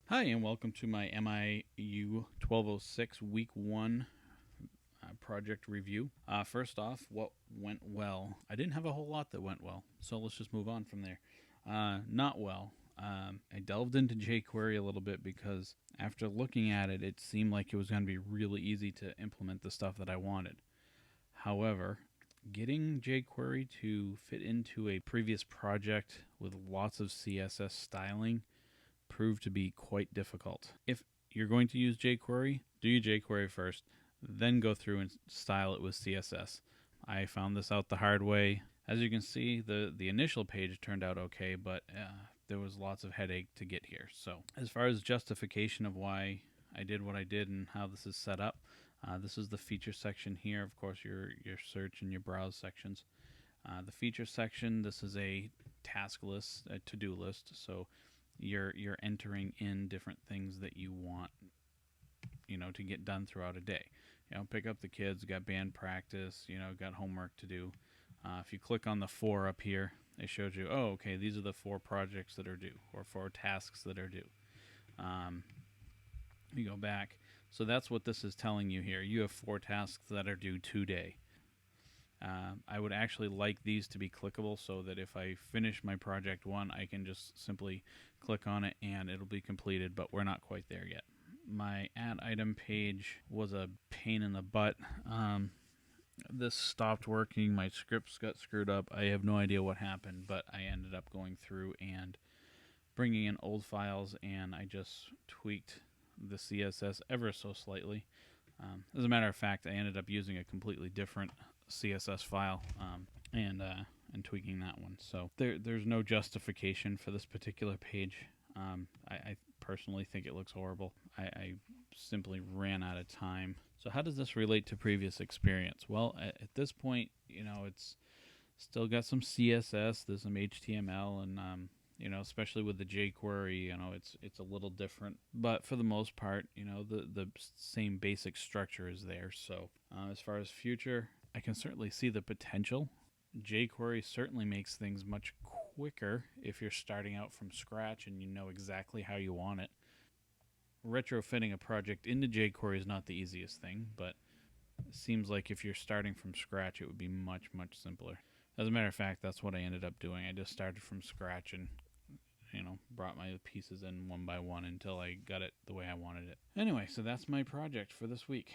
Hi, and welcome to my MIU 1206 Week 1 project review. First off, what went well? I didn't have a whole lot that went well, so let's just move on from there. Not well. I delved into jQuery a little bit because after looking at it, it seemed like it was going to be really easy to implement the stuff that I wanted. However, getting jQuery to fit into a previous project with lots of CSS styling proved to be quite difficult. If you're going to use jQuery, do your jQuery first, then go through and style it with CSS. I found this out the hard way. As you can see, the initial page turned out okay, but there was lots of headache to get here. So as far as justification of why I did what I did and how this is set up, this is the feature section here. Of course, your search and your browse sections. The feature section, this is a task list, a to-do list. So you're entering in different things that you want, to get done throughout a day. Pick up the kids, got band practice, got homework to do. If you click on the 4 up here, it shows you, oh, okay, these are the 4 projects that are due, or 4 tasks that are due. You go back. So that's what this is telling you here. You have 4 tasks that are due today. I would actually like these to be clickable so that if I finish my project 1, I can just simply click on it and it'll be completed, but we're not quite there yet. My add item page was a pain in the butt. This stopped working. My scripts got screwed up. I have no idea what happened, but I ended up going through and bringing in old files, and I just tweaked the CSS ever so slightly. As a matter of fact, I ended up using a completely different CSS file and tweaking that one. So there's no justification for this particular page. I personally think it looks horrible. I simply ran out of time. So how does this relate to previous experience? Well, at this point, it's still got some CSS, there's some HTML, and especially with the jQuery, it's a little different. But for the most part, the same basic structure is there. So as far as future, I can certainly see the potential. jQuery certainly makes things much quicker if you're starting out from scratch and you know exactly how you want it. Retrofitting a project into jQuery is not the easiest thing, but it seems like if you're starting from scratch, it would be much, much simpler. As a matter of fact, that's what I ended up doing. I just started from scratch and brought my pieces in one by one until I got it the way I wanted it. Anyway, so that's my project for this week.